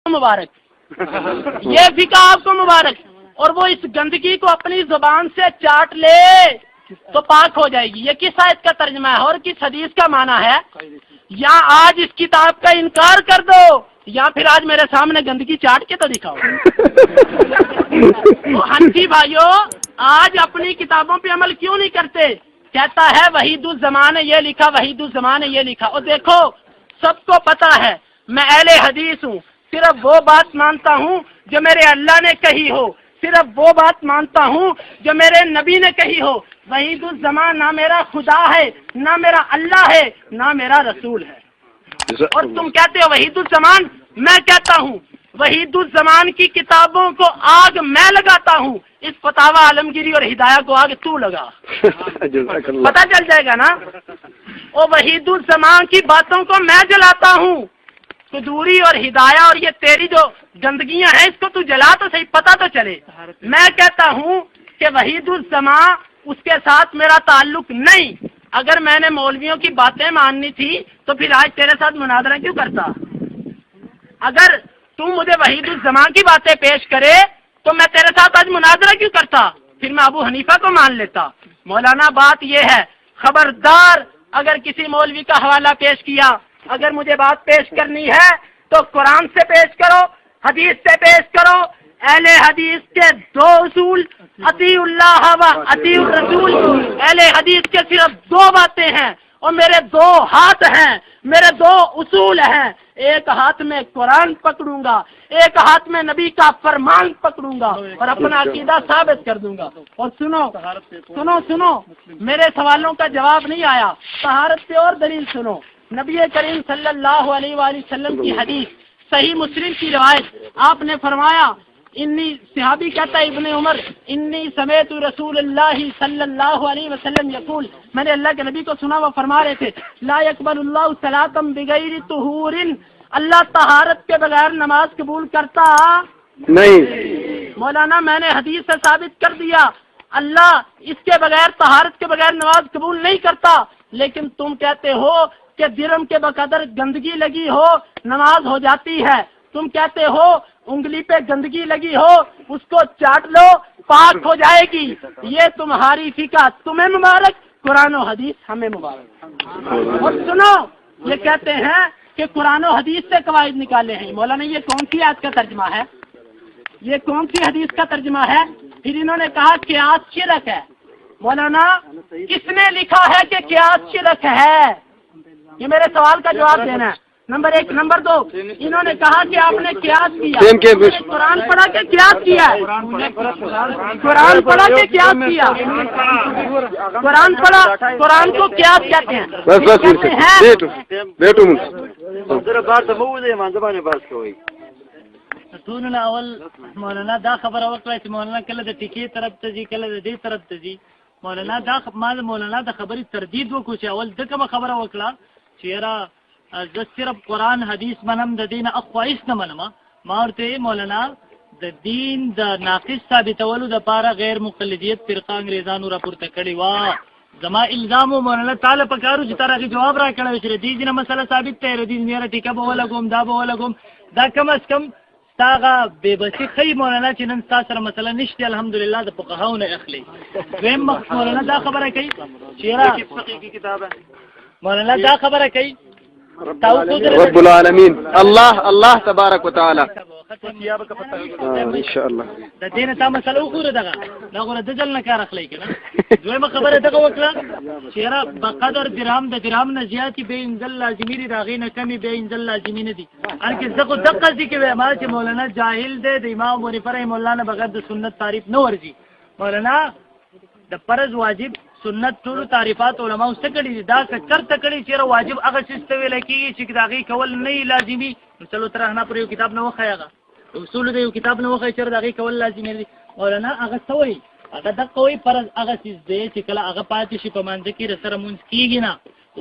مبارک، یہ فقہ آپ کو مبارک، اور وہ اس گندگی کو اپنی زبان سے چاٹ لے تو پاک ہو جائے گی۔ یہ کس آیت کا ترجمہ ہے اور کس حدیث کا معنی ہے؟ یا آج اس کتاب کا انکار کر دو یا پھر آج میرے سامنے گندگی چاٹ کے تو دکھاؤ۔ تو حنفی بھائیوں آج اپنی کتابوں پہ عمل کیوں نہیں کرتے؟ کہتا ہے وحید الزمان نے یہ لکھا، وحید الزمان نے یہ لکھا۔ اور دیکھو سب کو پتا ہے میں اہل حدیث ہوں، صرف وہ بات مانتا ہوں جو میرے اللہ نے کہی ہو، صرف وہ بات مانتا ہوں جو میرے نبی نے کہی ہو۔ وحید الزمان نہ میرا خدا ہے، نہ میرا اللہ ہے، نہ میرا رسول ہے۔ اور تم کہتے ہو وحید الزمان، میں کہتا ہوں وحید الزمان کی کتابوں کو آگ میں لگاتا ہوں، اس فتاوی عالمگیری اور ہدایہ کو آگ تو لگا۔ پتہ چل جائے گا نا۔ اور وحید الزمان کی باتوں کو میں جلاتا ہوں، قدوری اور ہدایہ اور یہ تیری جو گندگیاں ہیں اس کو تو جلا تو صحیح، پتہ تو چلے۔ میں کہتا ہوں کہ وحید الزمان اس کے ساتھ میرا تعلق نہیں۔ اگر میں نے مولویوں کی باتیں ماننی تھی تو پھر آج تیرے ساتھ مناظرہ کیوں کرتا؟ اگر تم مجھے وحید الزمان کی باتیں پیش کرے تو میں تیرے ساتھ آج مناظرہ کیوں کرتا؟ پھر میں ابو حنیفہ کو مان لیتا۔ مولانا بات یہ ہے، خبردار اگر کسی مولوی کا حوالہ پیش کیا، اگر مجھے بات پیش کرنی ہے تو قرآن سے پیش کرو، حدیث سے پیش کرو۔ اہل حدیث کے دو اصول، اطیع اللہ و اطیع الرسول۔ اہل حدیث کے صرف دو باتیں ہیں اور میرے دو ہاتھ ہیں، میرے دو اصول ہیں۔ ایک ہاتھ میں قرآن پکڑوں گا، ایک ہاتھ میں نبی کا فرمان پکڑوں گا اور اپنا عقیدہ ثابت کر دوں گا۔ اور سنو میرے سوالوں کا جواب نہیں آیا، طہارت سے اور دلیل سنو۔ نبی کریم صلی اللہ علیہ وآلہ وسلم کی حدیث، صحیح مسلم کی روایت، آپ نے فرمایا انی، صحابی کہتا ہے ابن عمر، انی سمعت رسول اللہ صلی اللہ علیہ وسلم یقول، میں نے اللہ کے نبی کو سنا وہ فرما رہے تھے لا یقبل اللہ صلاۃ بغیر طہور، اللہ طہارت کے بغیر نماز قبول کرتا نہیں۔ مولانا میں نے حدیث سے ثابت کر دیا اللہ اس کے بغیر، طہارت کے بغیر نماز قبول نہیں کرتا، لیکن تم کہتے ہو کہ درم کے بقدر گندگی لگی ہو نماز ہو جاتی ہے، تم کہتے ہو انگلی پہ گندگی لگی ہو اس کو چاٹ لو پاک ہو جائے گی۔ یہ تمہاری فقہ تمہیں مبارک، قرآن و حدیث ہمیں مبارک۔ اور سنو یہ کہتے ہیں کہ قرآن و حدیث سے قواعد نکالے ہیں۔ مولانا یہ کون سی آیت کا ترجمہ ہے؟ یہ کون سی حدیث کا ترجمہ ہے؟ پھر انہوں نے کہا قیاس شرک ہے۔ مولانا کس نے لکھا ہے کہ قیاس شرک ہے؟ یہ میرے سوال کا جواب دینا ہے، نمبر ایک۔ نمبر دو، انہوں نے کہا کہ آپ نے قیاس کیا، قرآن پڑھا کے قیاس کیا ہے، قرآن پڑھا کے قیاس کیا، قرآن پڑھا، قرآن کو قیاس کہتے ہیں۔ اول مولانا دا خبر وکړه چې مولانا کله د ټیکې طرف ته ځي کله د دې طرف ته ځي۔ مولانا دا مولانا د خبرې تردید وکړو چې اول د کومه خبره وکړه چې یاره زه صرف قرآن حدیث منم، د دین اخوایس نه منم۔ ما ورته مولانا د دین د ناقص ثابتولو د پاره غیر مقلدیت فرقه انګریزانو راپورته کړې وا، زما الزام مولانا تعالی پکارو چې ترغه جواب را کړو چې د دې نه مسله ثابت ته ردی میره ټیکه به ولګم دا به ولګم، دا کم از کم تاغه بے بسی خی مولانا چې نن تاسو سره مسله نشته الحمدلله د فقهاو نه اخلي۔ ویم مولانا دا خبره کوي چې را مولانا دا خبره کوي رب العالمین اللہ تبارک و تعالی انشاءاللہ د دینه تا مسله وګوره دغه دغه د ځل نه کار اخلي کنه۔ دویمه خبره دغه وکړه چې را بقدر درهم د درهم نه زیاتی به انزل لازمی دی، داغې نه کمی به انزل لازمی نه دي۔ انکه زغه دقه دي کې ما چې مولانا جاهل دی د امام ابو حنیفه مولانا بغیر د سنت تعریف نه ورزي۔ مولانا د فرض واجب سنت ټول تعریفات علماء ستکړي دا کچر تکړي چې واجب هغه څه ویل کیږي چې داغې کول نه لازمی۔ چلو تر نه پر یو کتاب نه وخیاغه اصول دی یو کتاب نه وخی چې داغې کول لازمی دي۔ مولانا هغه سوی هغه د کوئی فرض هغه څه دی چې کله هغه پاتې شي په منځ کې سره مونږ کیږي نه،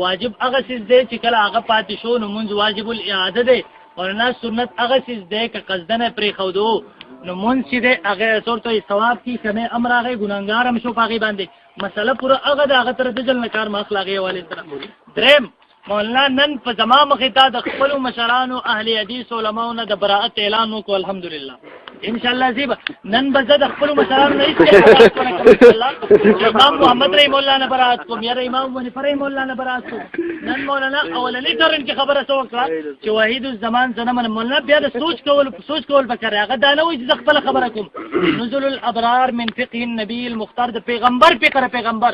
واجب هغه څه دی چې کله هغه پاتې شو نو مونږ واجب الاعاده دی۔ مولانا سنت هغه څه دی چې قصدنه پرې خودو نو مونږ چې دی هغه صورت ثواب کی کمه امر هغه ګناګار هم شو پاغي باندې مسله پورا هغه د هغه تر د جل کار ما اخلاقي والے سره۔ دریم مولانا نن په زما مخې ته د خپلو مشرانو اهل حدیث علماو نه د براءت اعلان وکړو الحمدلله ان شاء الله زیبا نن به زه د خپلو مشرانو نه هیڅ امام محمد رحیم الله نه براءت کوم یا امام منیف رحیم الله نه براءت کوم نن مولانا اولنی ټرن کې خبره څه وکړه چې وحید الزمان زنه من مولانا بیا د سوچ کول پکاره هغه دا نه وایي چې زه خپله خبره کوم نزول الابرار من فقه النبی المختار د پیغمبر فقه پیغمبر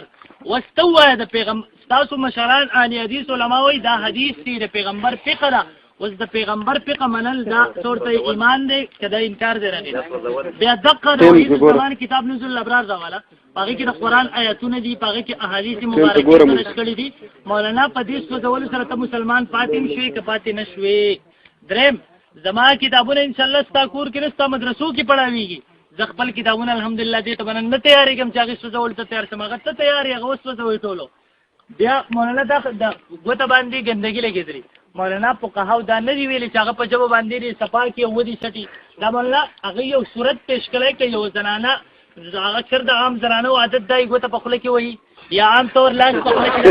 واستوى د پیغمبر تاسو مشران اهل حدیث علما وایي دا حدیث دی د پیغمبر فقه ده اوس د پیغمبر فقه منل دا صورت ایمان دی کدا انکار دی نه بیا دقه د وحید الزمان کتاب نزول الابرار دا والا هغه کې د قرآن آیاتونه دي هغه کې احادیث مبارکه نشکلي دي مولانا په دې سوزول سره ته مسلمان پاتې شوي که پاتې نشوي دریم زما کتابونه ان شاء الله ستا کور کې نستا مدرسو کې پڑھاویږي زه خپل کتابونه الحمدلله دې ته باندې نه تیارېږم چې هغې سوزول ته تیار شم هغه ته تیار یې هغه اوس سوزوئ ټولو بیا مولانا دا ګوته باندې ګندګي لګېدلې مولانا فقهاو دا نه دي ویلي چې هغه په ژبه باندې دې صفا کې ودي سټي دا مولانا هغه یو صورت پیش کړی که یو زنانه هغه اکثر د عام زنانو عادت دی ګوته په خوله کې وایي یا عام طور لاس په خوله کې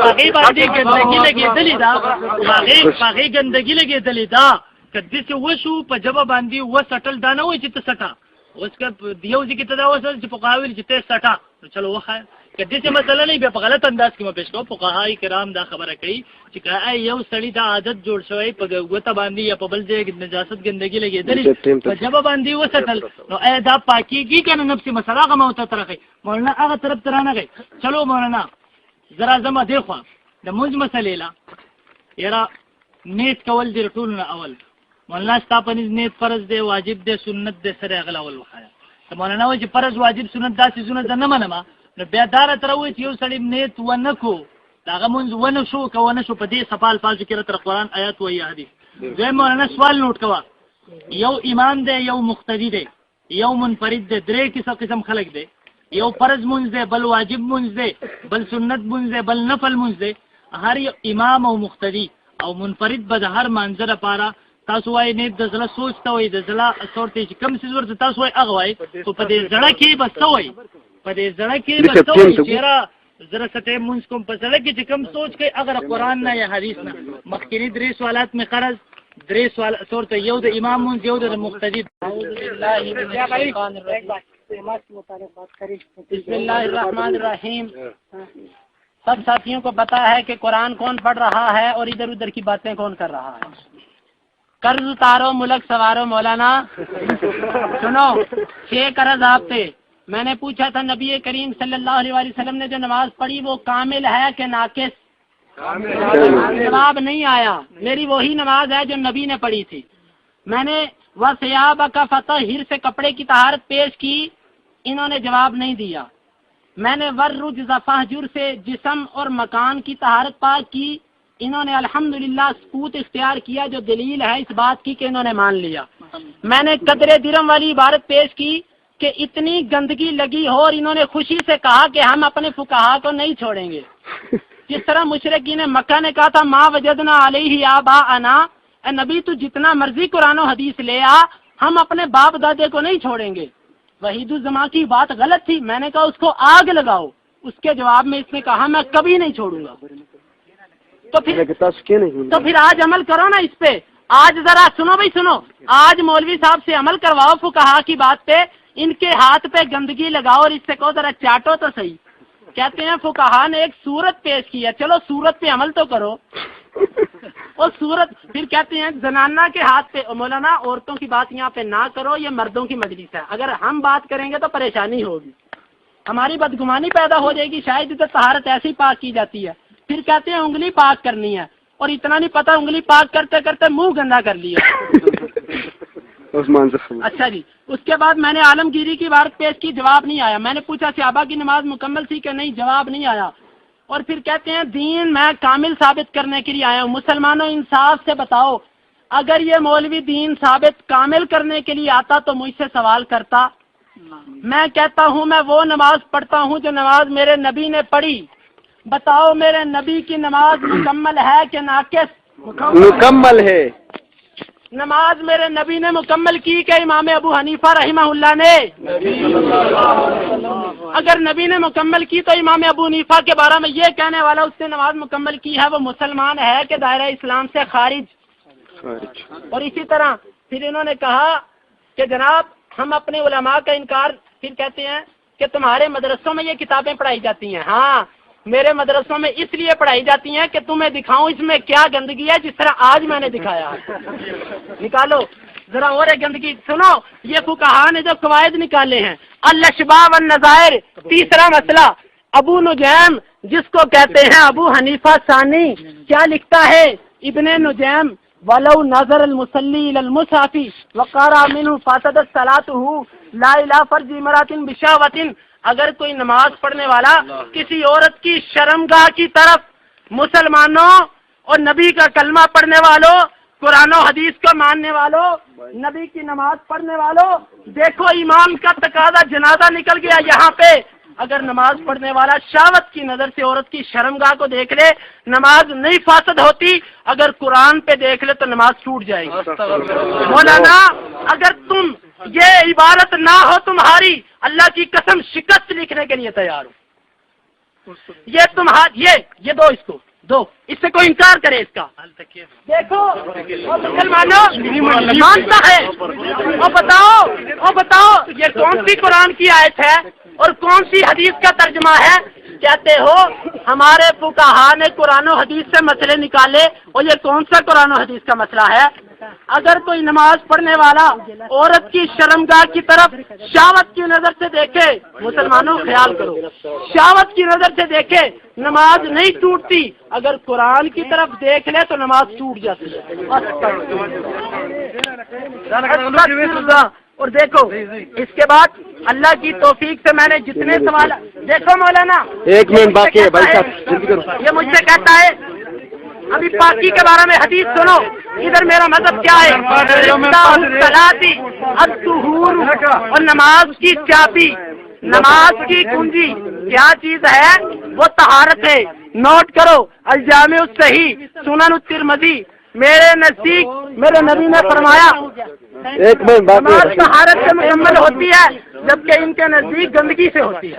هغې باندې ګندګي لګېدلې ده هغې ګندګي لګېدلې ده که داسې وشو په ژبه باندې وسټل دا نه وایي چې ته سټه اوس که یو ځای کې ته دا وسټل چې فقها ویل چې ته سټه نو چلو وښایه که داسې مسله نه بیا په غلط انداز کې مه پیش کوم فقهای کرام دا خبره کوي چې که یو سړي دا عادت جوړ شوی په ګوته باندې یا په بل ځای کې نجاست ګندګي لګېدلې په ژبه باندې وسټل نو آیا دا پاکېږي که نه نفسي مسله هغه ما ورته ترخی مولانا هغه طرف ته رانغی چلو مولانا ذرا زما دې خوا د مونځ مسلې له یاره نیت کول دې ټولو نه اول مولانا ستا په نظ نیت فرض دی واجب دی سنت دی سره هغه اول وښایه ته مولانا وایي چې فرض واجب سنت دا څیزونه زه نه منم نو بیا دا راته راوایي چې یو سړی نیت ونه کړو د هغه مونځ ونه شو که ونه شو په دې صفا الفاظو کې راته قرآن آیات وایي حدیث دویم مولانا سوال نوټ کوه یو امام دی یو مقتدي دی یو منفرد دی درې قسم خلک دی یو فرض مونځ دی بل واجب مونځ دی بل سنت مونځ دی بل نفل مونځ دی هر یو امام او مقتدي او منفرد به د هر مانځه لپاره تاسو وایي نیت د زړه سوچ ته وایي د زړه سور ته چې کوم څیز ورته تاسو وایي هغه وایي خو په دې زړه کې به څه وایي په دې زړه کې به څه وایي چې یاره زه څه ټایم مونځ کوم په زړه کې چې کوم سوچ کوي هغه قرآن نه یا حدیث نه مخکیني درې سوالات مې قرض درې سوال صورت یو د امام مونځ یو د مقتدي بسم اللہ الرحمن الرحیم سب ساتھیوں کو پتا ہے کہ قرآن کون پڑھ رہا ہے اور ادھر ادھر کی باتیں کون کر رہا ہے قرض اتارو ملک سوارو مولانا سنو 6 قرض آپ تھے میں نے پوچھا تھا نبی کریم صلی اللہ علیہ وسلم نے جو نماز پڑھی وہ کامل ہے کہ ناقص جواب نہیں آیا میری وہی نماز ہے جو نبی نے پڑھی تھی میں نے وہ سیاب کا فتح ہر سے کپڑے کی طہارت پیش کی انہوں نے جواب نہیں دیا میں نے ورج فہجر سے جسم اور مکان کی طہارت پاک کی انہوں نے الحمدللہ سکوت اختیار کیا جو دلیل ہے اس بات کی کہ انہوں نے مان لیا میں نے قدر درم والی عبارت پیش کی کہ اتنی گندگی لگی ہو اور انہوں نے خوشی سے کہا کہ ہم اپنے فقہا کو نہیں چھوڑیں گے جس طرح مشرکین مکہ نے کہا تھا ما وجدنا علیہ آباءنا اے نبی تو جتنا مرضی قرآن و حدیث لے آ ہم اپنے باپ دادے کو نہیں چھوڑیں گے وحید الزمان کی بات غلط تھی میں نے کہا اس کو آگ لگاؤ اس کے جواب میں اس نے کہا میں کبھی نہیں چھوڑوں گا تو پھر آج عمل کرو نا اس پہ آج ذرا سنو بھائی سنو آج مولوی صاحب سے عمل کرواؤ فقہا کی بات پہ ان کے ہاتھ پہ گندگی لگاؤ اور اس سے کہو ذرا چاٹو تو صحیح کہتے ہیں فقہا نے ایک صورت پیش کی ہے چلو صورت پہ عمل تو کرو اور صورت پھر کہتے ہیں زنانہ کے ہاتھ پہ مولانا عورتوں کی بات یہاں پہ نہ کرو یہ مردوں کی مجلس ہے اگر ہم بات کریں گے تو پریشانی ہوگی ہماری بدگمانی پیدا ہو جائے گی شاید ادھر طہارت ایسی پاک کی جاتی ہے پھر کہتے ہیں انگلی پاک کرنی ہے اور اتنا نہیں پتا انگلی پاک کرتے کرتے منہ گندا کر لیا اچھا جی اس کے بعد میں نے عالمگیری کی عبارت پیش کی جواب نہیں آیا میں نے پوچھا صحابہ کی نماز مکمل تھی کہ نہیں جواب نہیں آیا اور پھر کہتے ہیں دین میں کامل ثابت کرنے کے لیے آیا ہوں مسلمانوں انصاف سے بتاؤ اگر یہ مولوی دین ثابت کامل کرنے کے لیے آتا تو مجھ سے سوال کرتا میں کہتا ہوں میں وہ نماز پڑھتا ہوں جو نماز میرے نبی نے پڑھی بتاؤ میرے نبی کی نماز مکمل ہے کہ ناقص؟ مکمل ہے نماز میرے نبی نے مکمل کی کہ امام ابو حنیفہ رحمہ اللہ نے؟ اگر نبی نے مکمل کی تو امام ابو حنیفہ کے بارے میں یہ کہنے والا اس نے نماز مکمل کی ہے وہ مسلمان ہے کہ دائرہ اسلام سے خارج؟ اور اسی طرح پھر انہوں نے کہا کہ جناب ہم اپنے علماء کا انکار پھر کہتے ہیں کہ تمہارے مدرسوں میں یہ کتابیں پڑھائی جاتی ہیں. ہاں میرے مدرسوں میں اس لیے پڑھائی جاتی ہیں کہ تمہیں دکھاؤں اس میں کیا گندگی ہے، جس طرح آج میں نے دکھایا. نکالو ذرا اور گندگی. سنو یہ فقہاء نے جو قواعد نکالے ہیں الاشباہ والنظائر. تیسرا مسئلہ ابو نجیم جس کو کہتے ہیں ابو حنیفہ ثانی کیا لکھتا ہے؟ ابن نجیم ولو نظر المصلی الى المصحف وقرأ منه فسدت صلاته لا الى فرج امرأة بشهوة. اگر کوئی نماز پڑھنے والا کسی عورت کی شرمگاہ کی طرف، مسلمانوں اور نبی کا کلمہ پڑھنے والوں، قرآن و حدیث کو ماننے والوں، نبی کی نماز پڑھنے والوں، دیکھو ایمان کا تقاضا جنازہ نکل گیا یہاں پہ. اگر نماز پڑھنے والا شہوت کی نظر سے عورت کی شرمگاہ کو دیکھ لے نماز نہیں فاسد ہوتی، اگر قرآن پہ دیکھ لے تو نماز ٹوٹ جائے گی. مولانا اگر تم یہ عبارت نہ ہو تمہاری، اللہ کی قسم شکست لکھنے کے لیے تیار ہو. یہ یہ دو اس کو دو، اس سے کوئی انکار کرے اس کا. دیکھو مسلمانوں مانتا ہے. وہ بتاؤ یہ کون سی قرآن کی آیت ہے اور کون سی حدیث کا ترجمہ ہے؟ کہتے ہو ہمارے فقہاء نے قرآن و حدیث سے مسئلے نکالے، اور یہ کون سا قرآن و حدیث کا مسئلہ ہے؟ اگر کوئی نماز پڑھنے والا عورت کی شرمگاہ کی طرف شہوت کی نظر سے دیکھے، مسلمانوں خیال کرو، شہوت کی نظر سے دیکھے نماز نہیں ٹوٹتی، اگر قرآن کی طرف دیکھ لے تو نماز ٹوٹ جاتی ہے. اور دیکھو اس کے بعد اللہ کی توفیق سے میں نے جتنے سوال، دیکھو مولانا ایک منٹ باقی ہے بھائی صاحب، یہ مجھ سے کہتا ہے ابھی پاکی کے بارے میں حدیث سنو. ادھر میرا مذہب کیا ہے؟ اور نماز کی چابی، نماز کی کنجی کیا چیز ہے؟ وہ طہارت ہے. نوٹ کرو الجامع الصحیح سنن الترمذی. میرے نزدیک میرے نبی نے فرمایا ایک منٹ باقی نماز طہارت سے مکمل ہوتی ہے، جبکہ ان کے نزدیک گندگی سے ہوتی ہے.